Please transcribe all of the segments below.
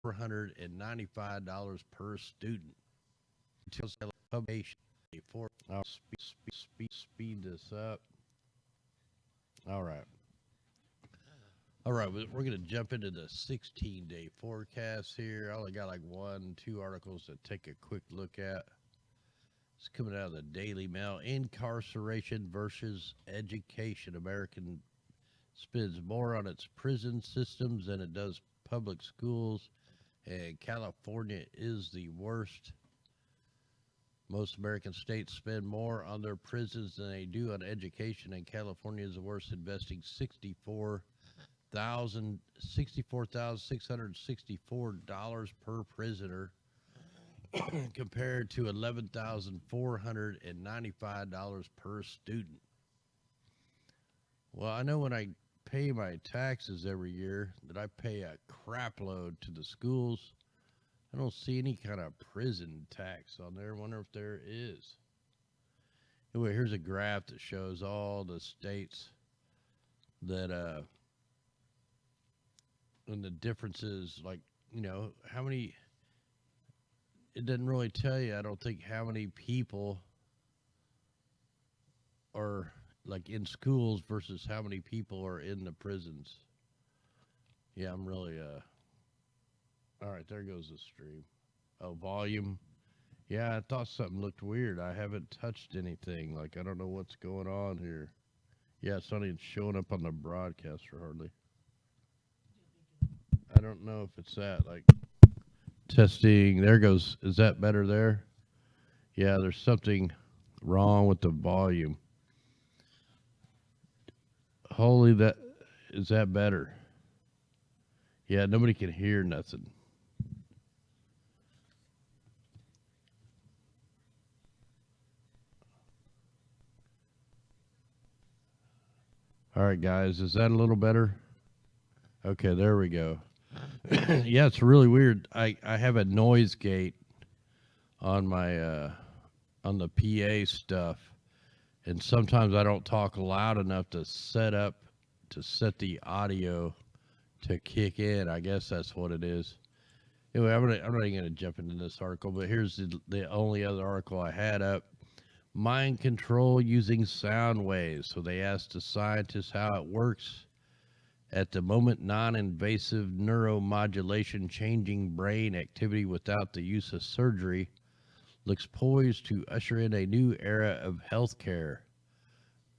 $495 per student. Until publication. I'll speed this up. All right. All right, we're going to jump into the 16-day forecast here. I only got like 1-2 articles to take a quick look at. It's coming out of the Daily Mail. Incarceration versus education. American spends more on its prison systems than it does public schools, and California is the worst. Most American states spend more on their prisons than they do on education, and California is the worst, investing $64,664 per prisoner compared to $11,495 per student. Well, I know when I pay my taxes every year that I pay a crap load to the schools. I don't see any kind of prison tax on there. I wonder if there is. Anyway, here's a graph that shows all the states that and the differences, like, you know, how many, it doesn't really tell you, I don't think, how many people are like in schools versus how many people are in the prisons. Yeah, I'm really all right, there goes the stream. Oh, volume. Yeah, I thought something looked weird. I haven't touched anything. Like, I don't know what's going on here. Yeah, it's not even showing up on the broadcaster hardly. I don't know if it's that. Like, testing. There goes. Is that better there? Yeah, there's something wrong with the volume. Holy, that is that better? Yeah, nobody can hear nothing. All right, guys, is that a little better? Okay, there we go. Yeah, it's really weird. I have a noise gate on my on the PA stuff, and sometimes I don't talk loud enough to set the audio to kick in. I guess that's what it is. Anyway, I'm not even going to jump into this article, but here's the only other article I had up. Mind control using sound waves. So they asked the scientists how it works. At the moment, non-invasive neuromodulation changing brain activity without the use of surgery looks poised to usher in a new era of healthcare.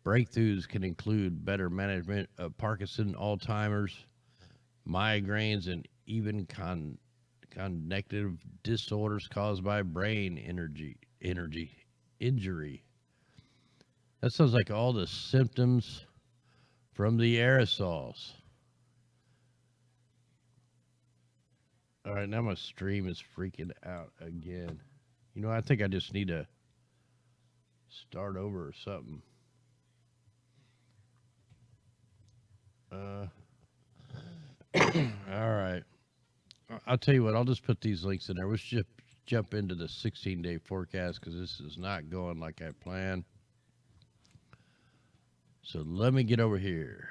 Breakthroughs can include better management of Parkinson's, Alzheimer's, migraines, and even cognitive disorders caused by brain injury. That sounds like all the symptoms from the aerosols. All right, now my stream is freaking out again. You know, I think I just need to start over or something. All right. I'll tell you what, I'll just put these links in there. Let's just jump into the 16-day forecast because this is not going like I planned. So let me get over here.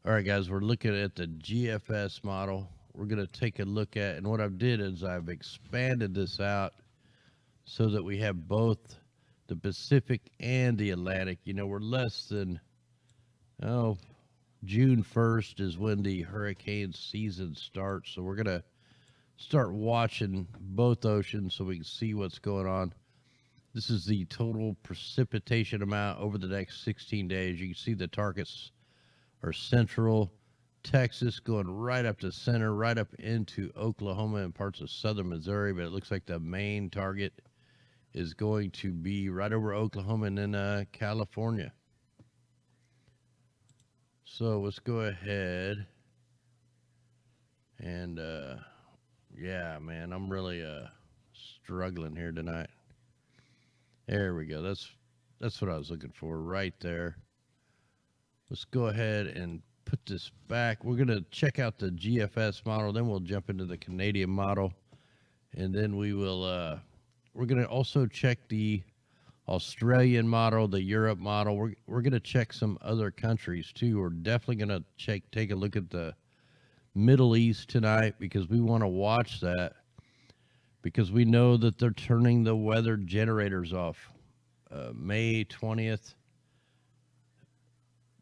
All right, guys, we're looking at the GFS model. We're going to take a look at, and what I've did is I've expanded this out so that we have both the Pacific and the Atlantic. You know, we're less than, June 1st is when the hurricane season starts. So we're going to start watching both oceans so we can see what's going on. This is the total precipitation amount over the next 16 days. You can see the targets are central Texas going right up to center, right up into Oklahoma and parts of southern Missouri. But it looks like the main target is going to be right over Oklahoma and then California. So let's go ahead and, yeah, man, I'm really struggling here tonight. There we go. That's what I was looking for right there. Let's go ahead and put this back. We're going to check out the GFS model, then we'll jump into the Canadian model, and then we will, we're going to also check the Australian model, the Europe model. We're going to check some other countries too. We're definitely going to take a look at the Middle East tonight because we want to watch that because we know that they're turning the weather generators off May 20th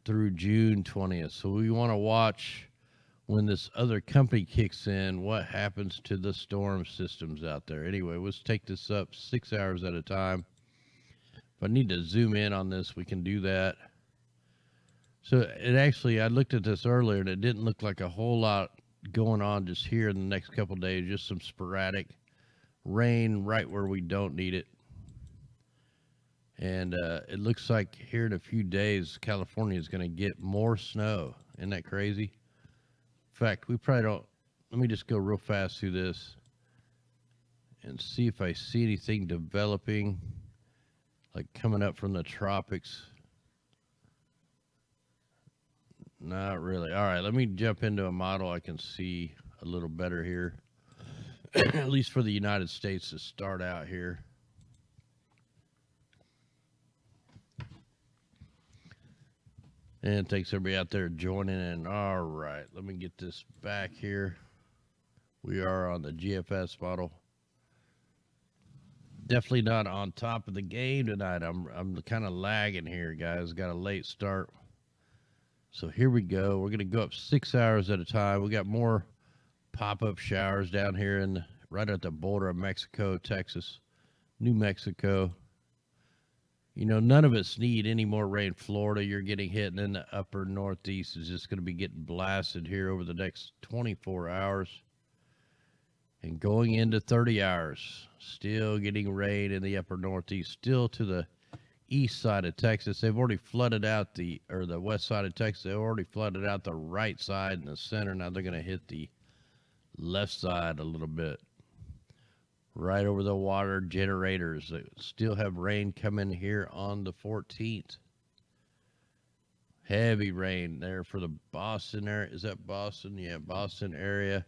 through June 20th. So we want to watch when this other company kicks in, what happens to the storm systems out there. Anyway, let's take this up 6 hours at a time. If I need to zoom in on this, we can do that. So it actually, I looked at this earlier and it didn't look like a whole lot going on just here in the next couple of days, just some sporadic rain right where we don't need it. And it looks like here in a few days, California is going to get more snow. Isn't that crazy? In fact, we probably don't. Let me just go real fast through this and see if I see anything developing, like coming up from the tropics. Not really. All right, let me jump into a model I can see a little better here, at least for the United States to start out here. And thanks everybody out there joining in. All right, let me get this back here. We are on the GFS model. Definitely not on top of the game tonight. I'm kind of lagging here, guys. Got a late start. So here we go. We're going to go up 6 hours at a time. We got more pop-up showers down here right at the border of Mexico, Texas, New Mexico. You know, none of us need any more rain. Florida, you're getting hit, and then the upper northeast is just going to be getting blasted here over the next 24 hours. And going into 30 hours, still getting rain in the upper northeast, still to the east side of Texas. They've already flooded out the west side of Texas. They've already flooded out the right side and the center. Now they're going to hit the left side a little bit. Right over the water generators. They still have rain coming here on the 14th. Heavy rain there for the Boston area. Is that Boston? Yeah, Boston area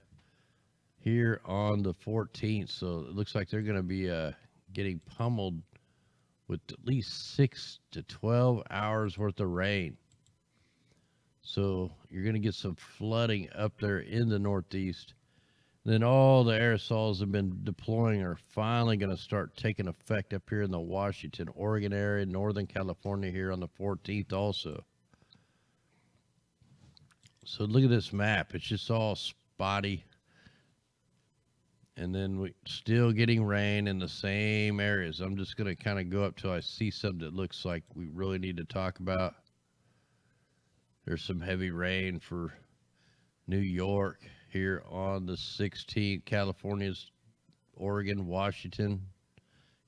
here on the 14th. So it looks like they're going to be getting pummeled with at least 6 to 12 hours worth of rain. So you're going to get some flooding up there in the northeast. Then all the aerosols have been deploying are finally going to start taking effect up here in the Washington, Oregon area, Northern California here on the 14th also. So look at this map. It's just all spotty. And then we still getting rain in the same areas. I'm just going to kind of go up till I see something that looks like we really need to talk about. There's some heavy rain for New York here on the 16th, California's, Oregon, Washington,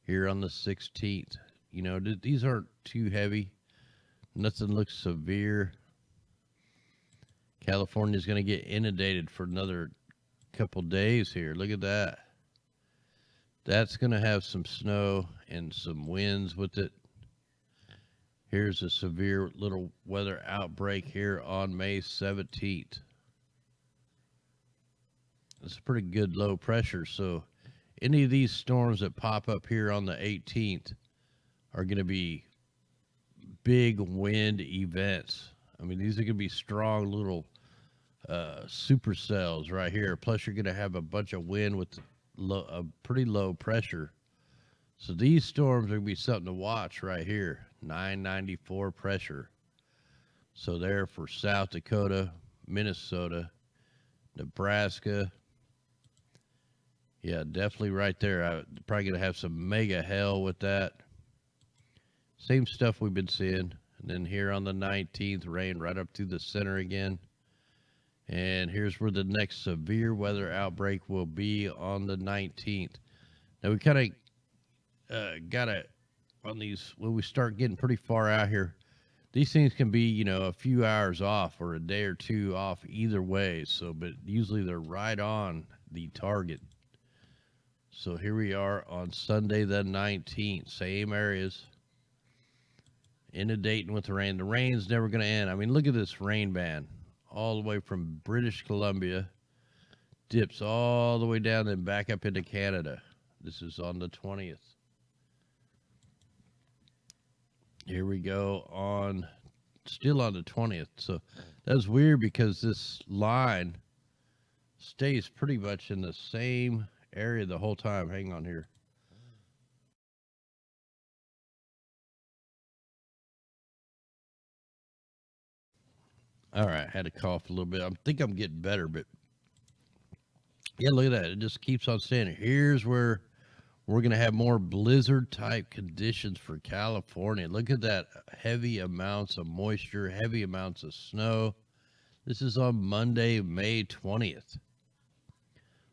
here on the 16th. You know, these aren't too heavy. Nothing looks severe. California's going to get inundated for another couple days here. Look at that. That's going to have some snow and some winds with it. Here's a severe little weather outbreak here on May 17th. It's a pretty good low pressure, so any of these storms that pop up here on the 18th are going to be big wind events. I mean, these are going to be strong little supercells right here. Plus, you're going to have a bunch of wind with a pretty low pressure. So these storms are going to be something to watch right here. 994 pressure. So there for South Dakota, Minnesota, Nebraska. Yeah, definitely right there. I'm probably going to have some mega hail with that. Same stuff we've been seeing. And then here on the 19th, rain right up through the center again. And here's where the next severe weather outbreak will be on the 19th. Now, we kind of got to, on these, when we start getting pretty far out here, these things can be, you know, a few hours off or a day or two off either way. So, but usually they're right on the target. So here we are on Sunday the 19th, same areas, inundating with the rain. The rain's never going to end. I mean, look at this rain band all the way from British Columbia, dips all the way down and back up into Canada. This is on the 20th. Here we go on, still on the 20th. So that's weird because this line stays pretty much in the same area the whole time. Hang on here. All right, had to cough a little bit. I think I'm getting better, but yeah, look at that. It just keeps on staying. Here's where we're going to have more blizzard type conditions for California. Look at that, heavy amounts of moisture, heavy amounts of snow. This is on Monday, May 20th.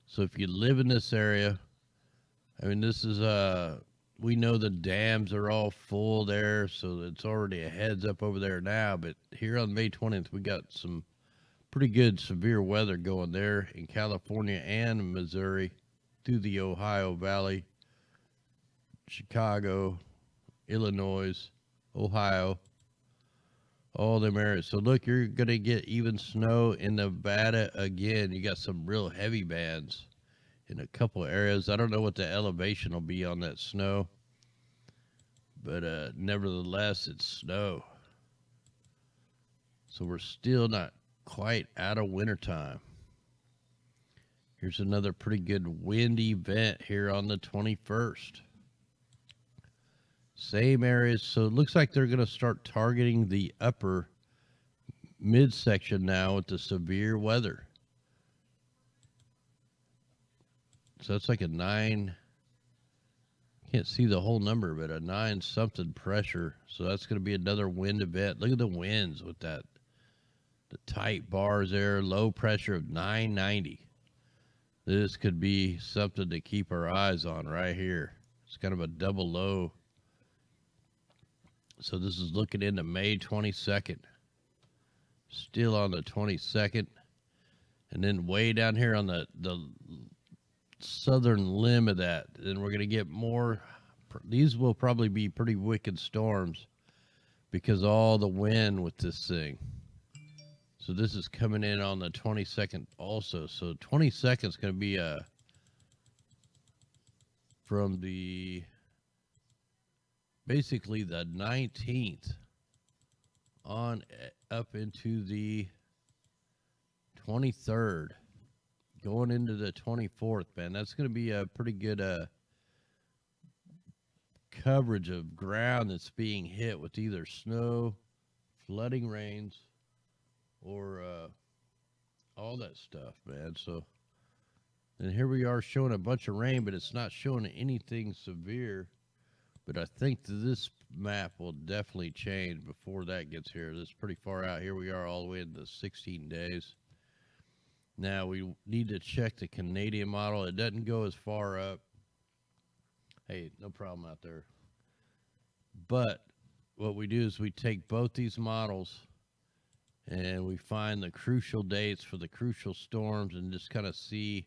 So if you live in this area, I mean, this is, we know the dams are all full there, so it's already a heads up over there now. But here on May 20th, we got some pretty good severe weather going there in California and Missouri through the Ohio Valley, Chicago, Illinois, Ohio, all them areas. So look, you're going to get even snow in Nevada again. You got some real heavy bands in a couple areas. I don't know what the elevation will be on that snow, but nevertheless, it's snow. So we're still not quite out of wintertime. Here's another pretty good wind event here on the 21st. Same areas. So it looks like they're going to start targeting the upper midsection now with the severe weather. So that's like a 9, can't see the whole number, but a 9 something pressure. So that's going to be another wind event. Look at the winds with that. The tight bars there, low pressure of 990. This could be something to keep our eyes on right here. It's kind of a double low. So this is looking into May 22nd. Still on the 22nd. And then way down here on the southern limb of that, then we're going to get more. These will probably be pretty wicked storms because all the wind with this thing. So this is coming in on the 22nd also. So 22nd is going to be from the basically the 19th on up into the 23rd, going into the 24th, man. That's going to be a pretty good coverage of ground that's being hit with either snow, flooding rains, or all that stuff, man. So, and here we are showing a bunch of rain, but it's not showing anything severe. But I think that this map will definitely change before that gets here. This is pretty far out. Here we are all the way into 16 days. Now we need to check the Canadian model. It doesn't go as far up. Hey, no problem out there. But what we do is we take both these models and we find the crucial dates for the crucial storms and just kind of see,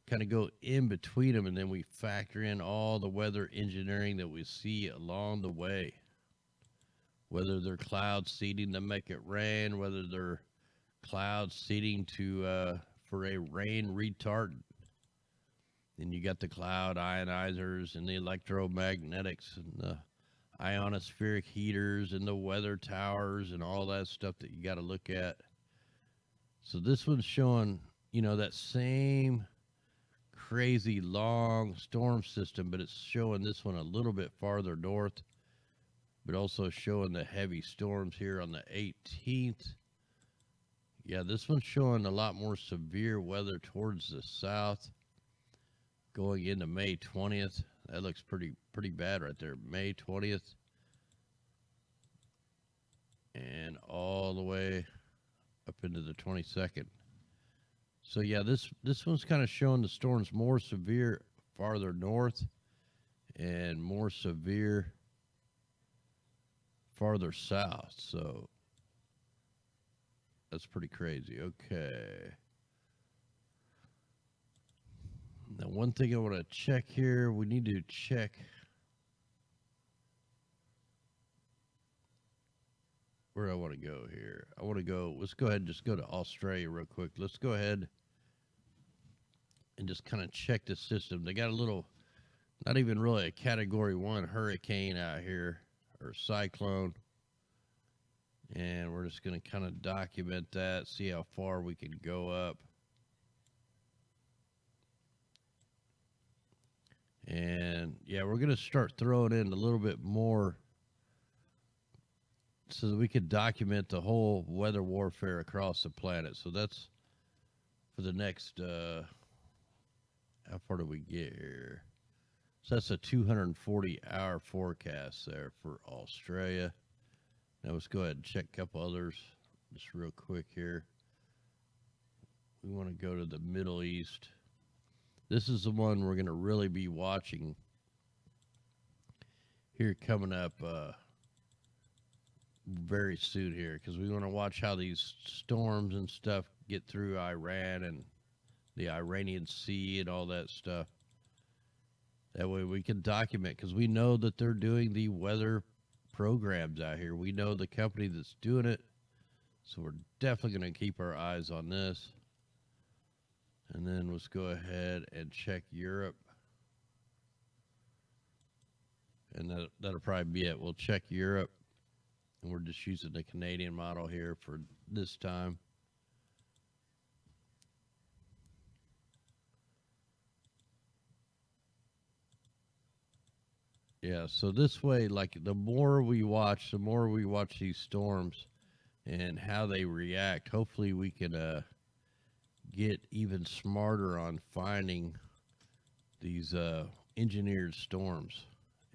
kind of go in between them, and then we factor in all the weather engineering that we see along the way. Whether they're cloud seeding to make it rain, whether they're cloud seeding to for a rain retardant. Then you got the cloud ionizers and the electromagnetics and the ionospheric heaters and the weather towers and all that stuff that you got to look at. So this one's showing, you know, that same crazy long storm system, but it's showing this one a little bit farther north, but also showing the heavy storms here on the 18th. Yeah, this one's showing a lot more severe weather towards the south going into May 20th. That looks pretty bad right there. May 20th and all the way up into the 22nd. So yeah, this one's kind of showing the storms more severe farther north and more severe farther south. So that's pretty crazy. Okay. Now, one thing I want to check here, we need to check where I want to go here. I want to go, let's go ahead and just go to Australia real quick. Let's go ahead and just kind of check the system. They got a little, not even really a category 1 hurricane out here, or cyclone. And we're just going to kind of document that, see how far we can go up. Yeah, we're going to start throwing in a little bit more so that we could document the whole weather warfare across the planet. So that's for the next, how far do we get here? So that's a 240-hour forecast there for Australia. Now let's go ahead and check a couple others just real quick here. We want to go to the Middle East. This is the one we're going to really be watching here coming up very soon here, because we want to watch how these storms and stuff get through Iran and the Iranian Sea and all that stuff. That way we can document, because we know that they're doing the weather programs out here. We know the company that's doing it, so we're definitely going to keep our eyes on this. And then let's go ahead and check Europe. And that'll probably be it. We'll check Europe. And we're just using the Canadian model here for this time. Yeah, so this way, like, the more we watch these storms and how they react, hopefully we can get even smarter on finding these engineered storms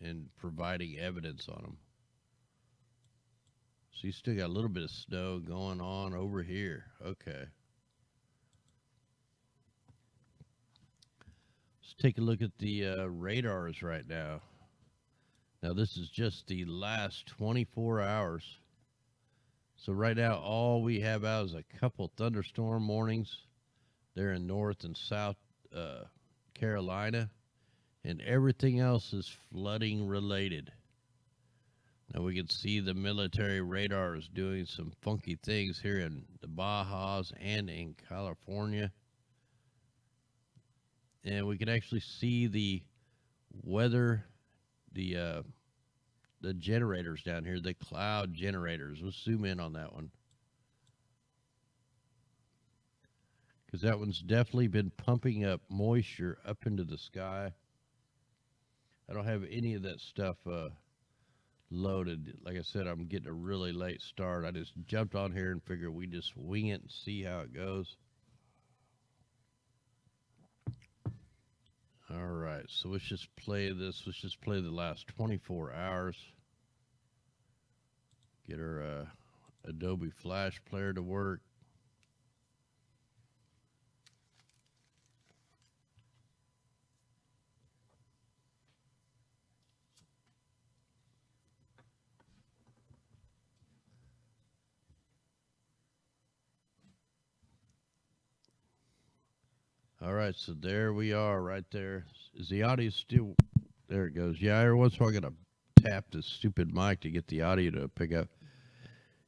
and providing evidence on them. So you still got a little bit of snow going on over here. Okay. Let's take a look at the radars right now. Now this is just the last 24 hours. So right now all we have out is a couple thunderstorm warnings there in North and South Carolina, and everything else is flooding related. Now we can see the military radar is doing some funky things here in the Bajas and in California. And we can actually see the weather, the generators down here, the cloud generators. Let's zoom in on that one, because that one's definitely been pumping up moisture up into the sky. I don't have any of that stuff loaded. Like I said, I'm getting a really late start. I just jumped on here and figured we just wing it and see how it goes. All right, so let's just play this. Let's just play the last 24 hours. Get our Adobe Flash Player to work. All right, so there we are right there. Is the audio still... There it goes. Yeah, every once in a while I gotta tap this stupid mic to get the audio to pick up.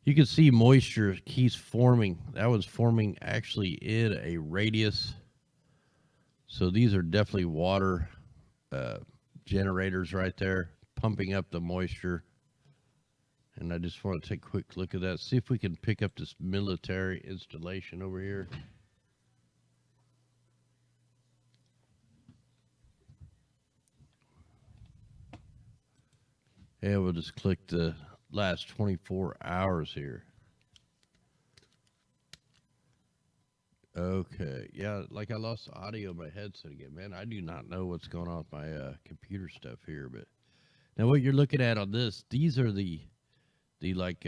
You can see moisture keeps forming. That was forming actually in a radius. So these are definitely water generators right there, pumping up the moisture. And I just want to take a quick look at that, see if we can pick up this military installation over here. And we'll just click the last 24 hours here. Okay, yeah, like I lost the audio of my headset again, man. I do not know what's going on with my computer stuff here, but now what you're looking at on this, these are the like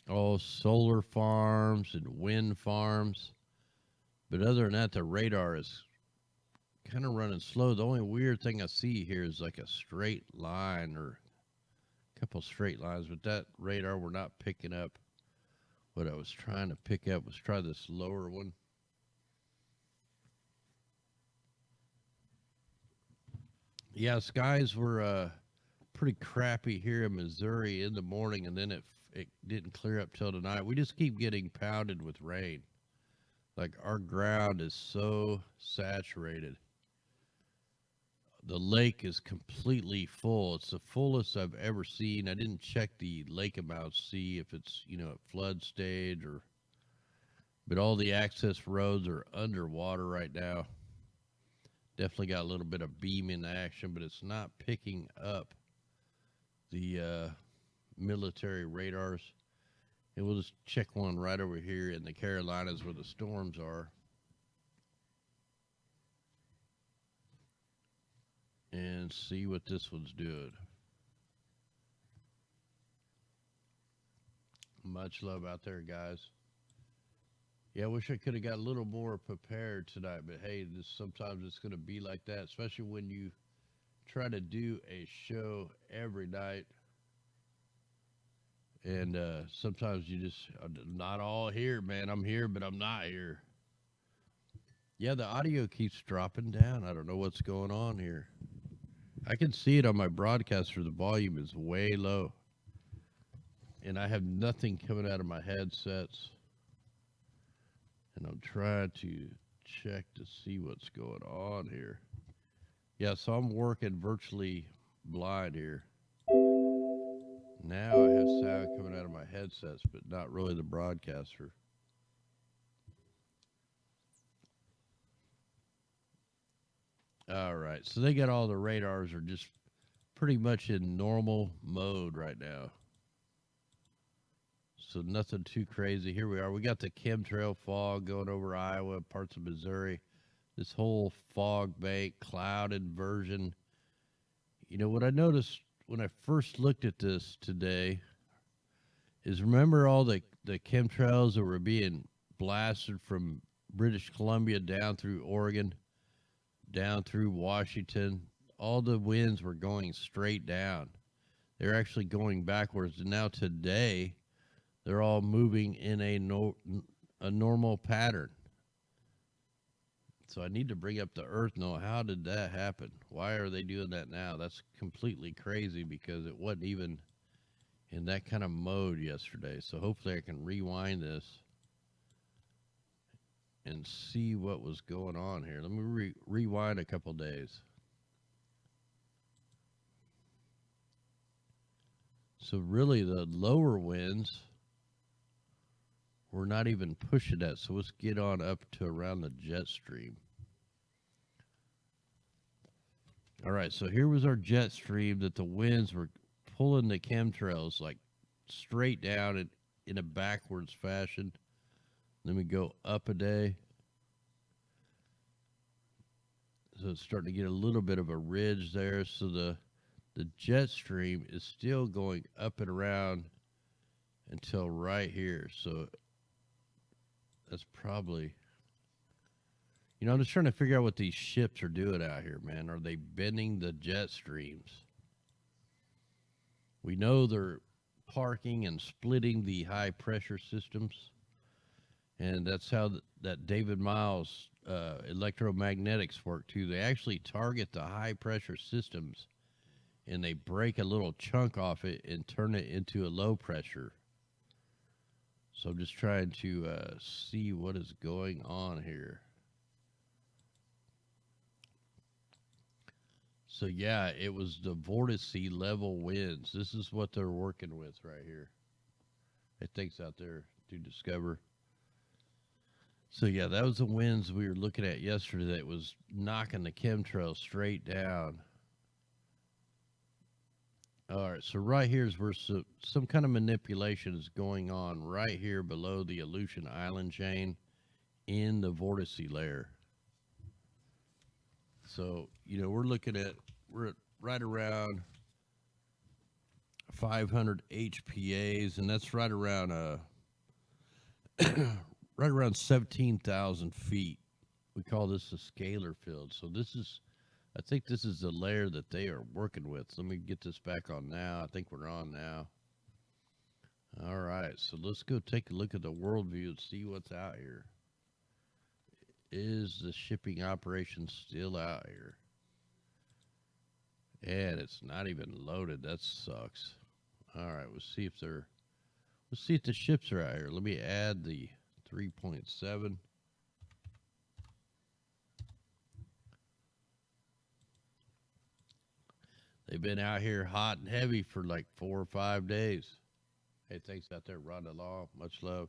all solar farms and wind farms. But other than that, the radar is kind of running slow. The only weird thing I see here is like a straight line or a couple straight lines, but that radar we're not picking up. What I was trying to pick up was try this lower one. Yeah, skies were pretty crappy here in Missouri in the morning, and then it didn't clear up till tonight. We just keep getting pounded with rain. Like, our ground is so saturated. The lake is completely full. It's the fullest I've ever seen. I didn't check the lake amount to see if it's, you know, at flood stage but all the access roads are underwater right now. Definitely got a little bit of beam in action, but it's not picking up the military radars. And we'll just check one right over here in the Carolinas where the storms are. And see what this one's doing. Much love out there, guys. Yeah, I wish I could have got a little more prepared tonight, but hey, sometimes it's going to be like that, especially when you try to do a show every night. And sometimes you just not all here, man. I'm here, but I'm not here. Yeah, the audio keeps dropping down. I don't know what's going on here. I can see it on my broadcaster. The volume is way low. And I have nothing coming out of my headsets. And I'm trying to check to see what's going on here. Yeah, so I'm working virtually blind here. Now I have sound coming out of my headsets, but not really the broadcaster. All right, so they got all the radars are just pretty much in normal mode right now. So nothing too crazy. Here we are. We got the chemtrail fog going over Iowa, parts of Missouri. This whole fog bank, cloud inversion. You know, what I noticed when I first looked at this today is, remember all the chemtrails that were being blasted from British Columbia down through Oregon, down through Washington? All the winds were going straight down. They're actually going backwards. And now today, they're all moving in a normal pattern. So I need to bring up the Earth. No, how did that happen? Why are they doing that now? That's completely crazy because it wasn't even in that kind of mode yesterday. So hopefully I can rewind this and see what was going on here. Let me rewind a couple days. So really the lower winds we're not even pushing that. So let's get on up to around the jet stream. All right, so here was our jet stream that the winds were pulling the chemtrails like straight down in a backwards fashion. Then we go up a day. So it's starting to get a little bit of a ridge there. So the jet stream is still going up and around until right here. So that's probably, you know, I'm just trying to figure out what these ships are doing out here, man. Are they bending the jet streams? We know they're parking and splitting the high pressure systems. And that's how that David Miles electromagnetics work too. They actually target the high pressure systems and they break a little chunk off it and turn it into a low pressure. So I'm just trying to see what is going on here. So yeah, it was the vortice level winds. This is what they're working with right here. It takes out there to discover. So yeah, that was the winds we were looking at yesterday that was knocking the chemtrails straight down. All right, so right here is where some kind of manipulation is going on right here below the Aleutian Island chain in the vortice layer. So, you know, we're at right around 500 HPAs, and that's right around right around 17,000 feet. We call this a scalar field. So this is, I think this is the layer that they are working with. Let me get this back on now. I think we're on now. All right, so let's go take a look at the worldview and see what's out here. Is the shipping operation still out here? And it's not even loaded. That sucks. All right, let's see if the ships are out here. Let me add the 3.7. They've been out here hot and heavy for like 4 or 5 days. Hey, thanks out there, Rhonda Law. Much love.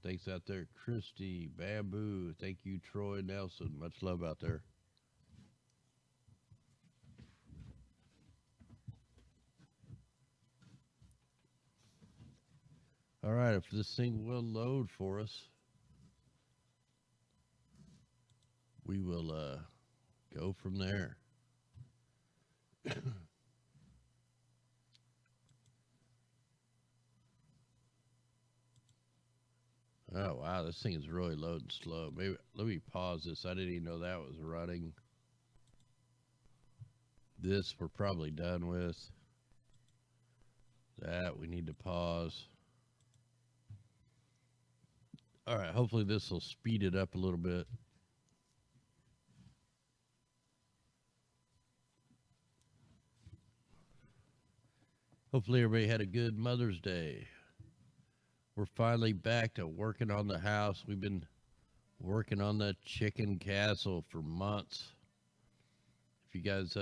Thanks out there, Christy, Bamboo. Thank you, Troy Nelson. Much love out there. All right, if this thing will load for us, we will go from there. Oh, wow, this thing is really loading slow. Maybe let me pause this. I didn't even know that was running. This we're probably done with. That we need to pause. All right, hopefully this will speed it up a little bit. Hopefully everybody had a good Mother's Day. We're finally back to working on the house. We've been working on the chicken castle for months. If you guys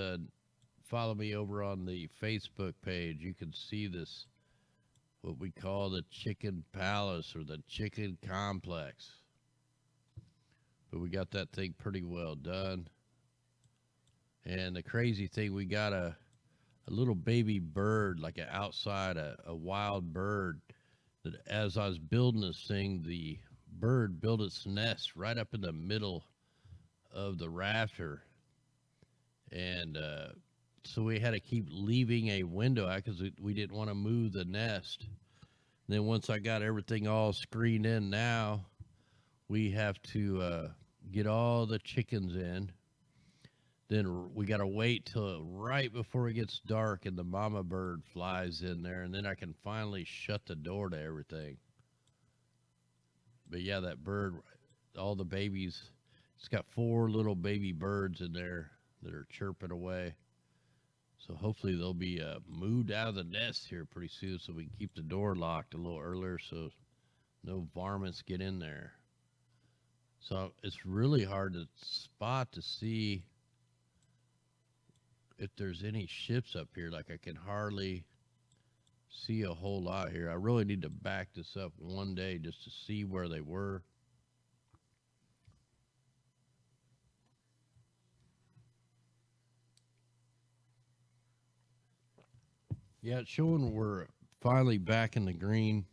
follow me over on the Facebook page, you can see this, what we call the chicken palace or the chicken complex. But we got that thing pretty well done. And the crazy thing, we got a little baby bird, like a wild bird, that as I was building this thing, the bird built its nest right up in the middle of the rafter. And so we had to keep leaving a window out because we didn't want to move the nest. And then once I got everything all screened in now, we have to get all the chickens in. Then we got to wait till right before it gets dark and the mama bird flies in there, and then I can finally shut the door to everything. But yeah, that bird, all the babies, it's got 4 little baby birds in there that are chirping away. So hopefully they'll be moved out of the nest here pretty soon so we can keep the door locked a little earlier so no varmints get in there. So it's really hard to spot to see if there's any ships up here. Like I can hardly see a whole lot here. I really need to back this up one day just to see where they were. Yeah, it's showing we're finally back in the green,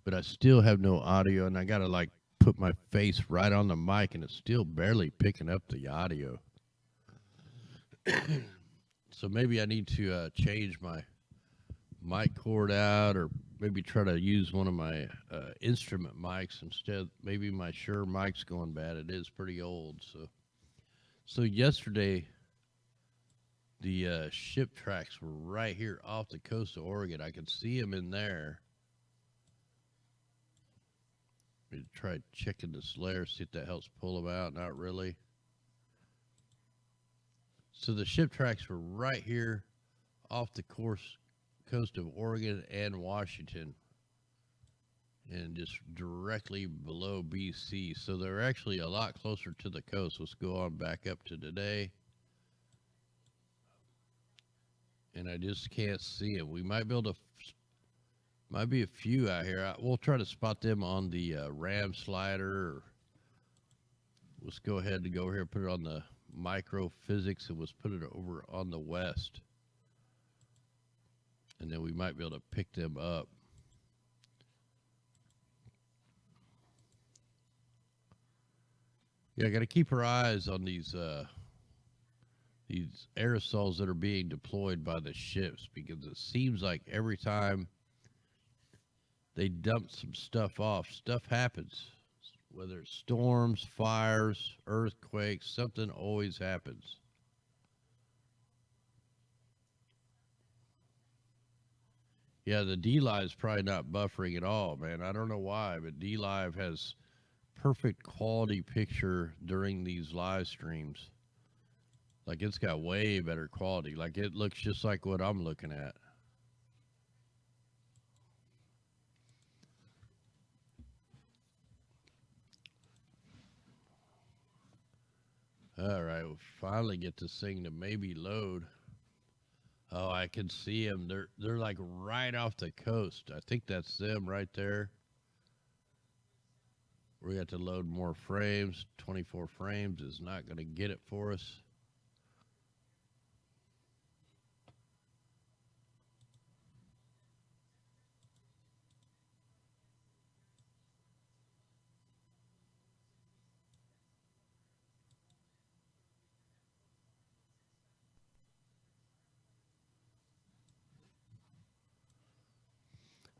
but I still have no audio, and I gotta like put my face right on the mic, and it's still barely picking up the audio. So maybe I need to change my mic cord out, or maybe try to use one of my instrument mics instead. Maybe my Shure mic's going bad. It is pretty old. So yesterday, the ship tracks were right here off the coast of Oregon. I could see them in there. Let me try checking the layer, see if that helps pull them out. Not really. So the ship tracks were right here off the coast of Oregon and Washington, and just directly below BC. So they're actually a lot closer to the coast. Let's go on back up to today. And I just can't see them. We might be able to, might be a few out here. We'll try to spot them on the RAM slider. Or let's go ahead and go over here and put it on the micro physics, and let's put it over on the west. And then we might be able to pick them up. Yeah, I got to keep our eyes on these aerosols that are being deployed by the ships, because it seems like every time they dump some stuff off, stuff happens. Whether it's storms, fires, earthquakes, something always happens. Yeah, the DLIVE is probably not buffering at all, man. I don't know why, but DLIVE has perfect quality picture during these live streams. Like, it's got way better quality. Like, it looks just like what I'm looking at. All right, we'll finally get this thing to maybe load. Oh, I can see them. They're like right off the coast. I think that's them right there. We got to load more frames. 24 frames is not going to get it for us.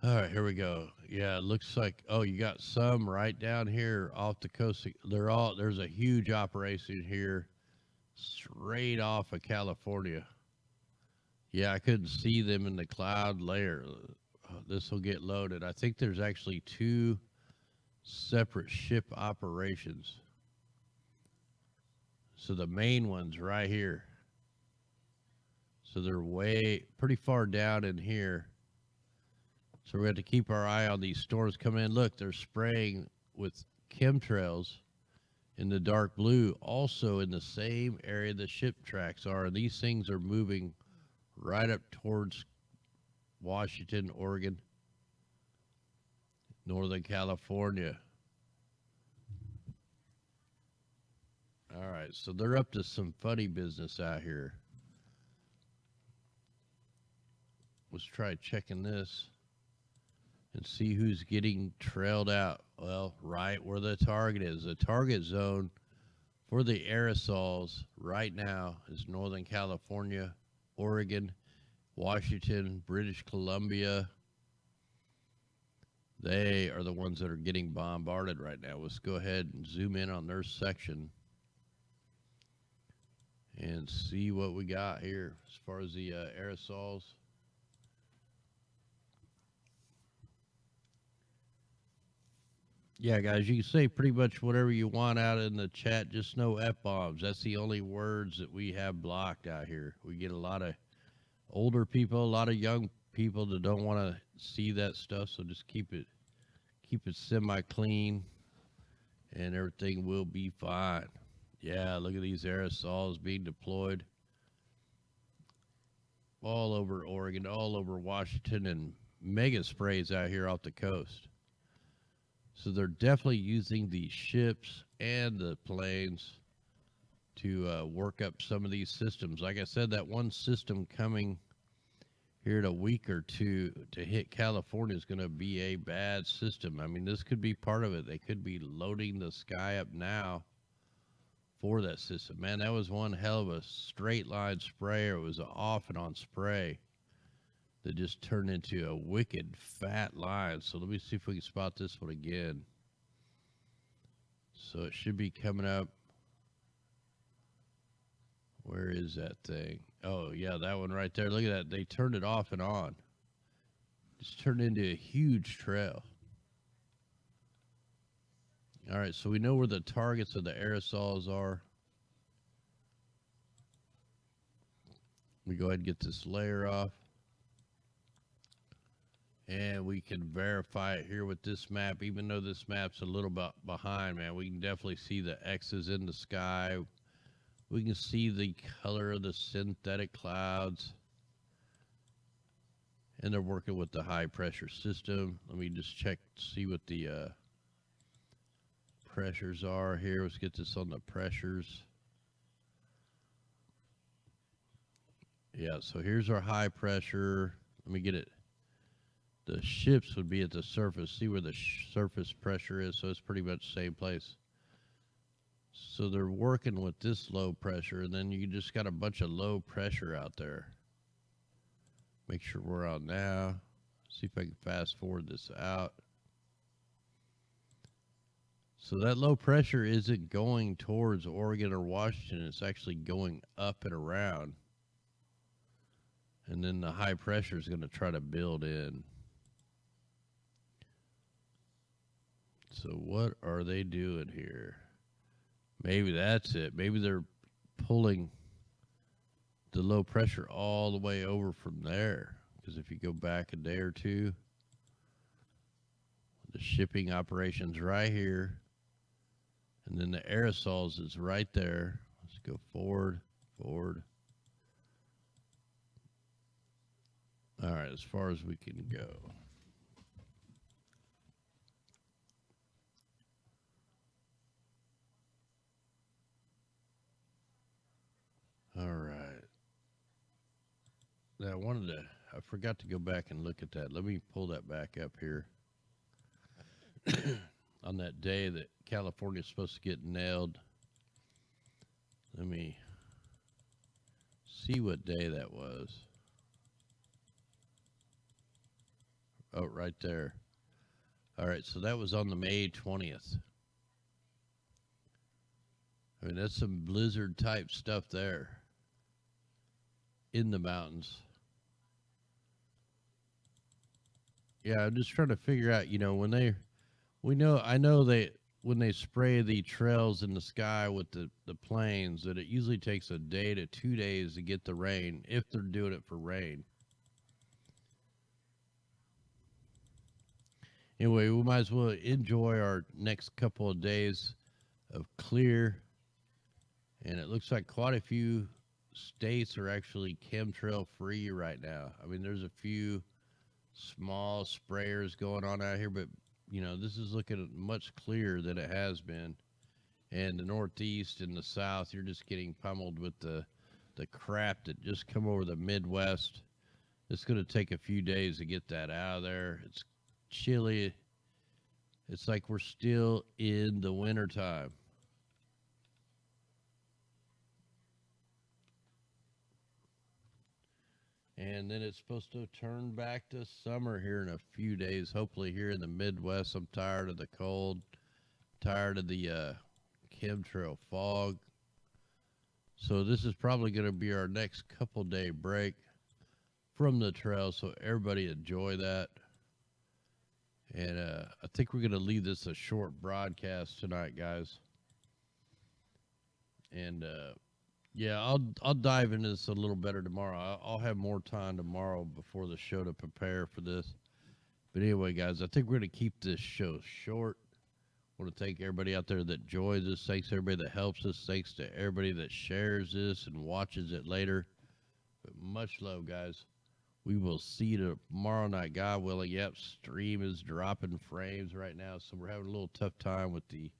All right, here we go. Yeah, it looks like, oh, you got some right down here off the coast. There's a huge operation here straight off of California. Yeah, I couldn't see them in the cloud layer. This will get loaded. I think there's actually 2 separate ship operations. So the main one's right here. So they're pretty far down in here. So we have to keep our eye on these storms coming in. Look, they're spraying with chemtrails in the dark blue, also in the same area the ship tracks are. And these things are moving right up towards Washington, Oregon, Northern California. All right, so they're up to some funny business out here. Let's try checking this and see who's getting trailed out. Well, right where the target is. The target zone for the aerosols right now is Northern California, Oregon, Washington, British Columbia. They are the ones that are getting bombarded right now. Let's go ahead and zoom in on their section and see what we got here as far as the aerosols. Yeah, guys, you can say pretty much whatever you want out in the chat, just no F-bombs. That's the only words that we have blocked out here. We get a lot of older people, a lot of young people that don't want to see that stuff, so just keep it semi-clean, and everything will be fine. Yeah, look at these aerosols being deployed all over Oregon, all over Washington, and mega sprays out here off the coast. So they're definitely using the ships and the planes to work up some of these systems. Like I said, that one system coming here in a week or two to hit California is going to be a bad system. I mean, this could be part of it. They could be loading the sky up now for that system. Man, that was one hell of a straight line spray, or it was an off and on spray that just turned into a wicked fat line. So let me see if we can spot this one again. So it should be coming up. Where is that thing? Oh, yeah, that one right there. Look at that. They turned it off and on. Just turned into a huge trail. All right, so we know where the targets of the aerosols are. We go ahead and get this layer off. And we can verify it here with this map. Even though this map's a little bit behind, man, we can definitely see the X's in the sky. We can see the color of the synthetic clouds. And they're working with the high pressure system. Let me just check, see what the pressures are here. Let's get this on the pressures. Yeah, so here's our high pressure. Let me get it. The ships would be at the surface. See where the surface pressure is. So it's pretty much the same place. So they're working with this low pressure, and then you just got a bunch of low pressure out there. Make sure we're on now. See if I can fast forward this out. So that low pressure isn't going towards Oregon or Washington. It's actually going up and around. And then the high pressure is going to try to build in. So what are they doing here? Maybe that's it. Maybe they're pulling the low pressure all the way over from there. Because if you go back a day or two, the shipping operation's right here. And then the aerosols is right there. Let's go forward, forward. All right, as far as we can go. Now, I forgot to go back and look at that. Let me pull that back up here. On that day that California's supposed to get nailed, let me see what day that was. Oh, right there. All right, so that was on the May 20th. I mean, that's some blizzard type stuff there in the mountains. Yeah, I'm just trying to figure out, I know when they spray the trails in the sky with the planes, that it usually takes a day to 2 days to get the rain, if they're doing it for rain. Anyway, we might as well enjoy our next couple of days of clear. And it looks like quite a few states are actually chemtrail free right now. I mean, there's a few small sprayers going on out here, but this is looking much clearer than it has been. And the Northeast and the South, you're just getting pummeled with the crap that just come over the Midwest. It's going to take a few days to get that out of there. It's chilly. It's like we're still in the wintertime. And then it's supposed to turn back to summer here in a few days. Hopefully here in the Midwest. I'm tired of the cold, tired of the chemtrail fog. So this is probably going to be our next couple day break from the trail. So everybody enjoy that. And I think we're going to leave this a short broadcast tonight, guys. And yeah, I'll dive into this a little better tomorrow. I'll have more time tomorrow before the show to prepare for this. But anyway, guys, I think we're going to keep this show short. I want to thank everybody out there that joins us. Thanks to everybody that helps us. Thanks to everybody that shares this and watches it later. But much love, guys. We will see you tomorrow night, God willing. Yep, stream is dropping frames right now, so we're having a little tough time with the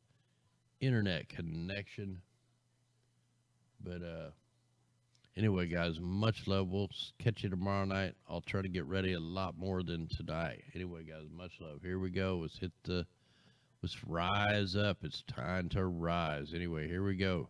internet connection. But anyway, guys, much love. We'll catch you tomorrow night. I'll try to get ready a lot more than tonight. Anyway, guys, much love. Here we go. Let's rise up. It's time to rise. Anyway, here we go.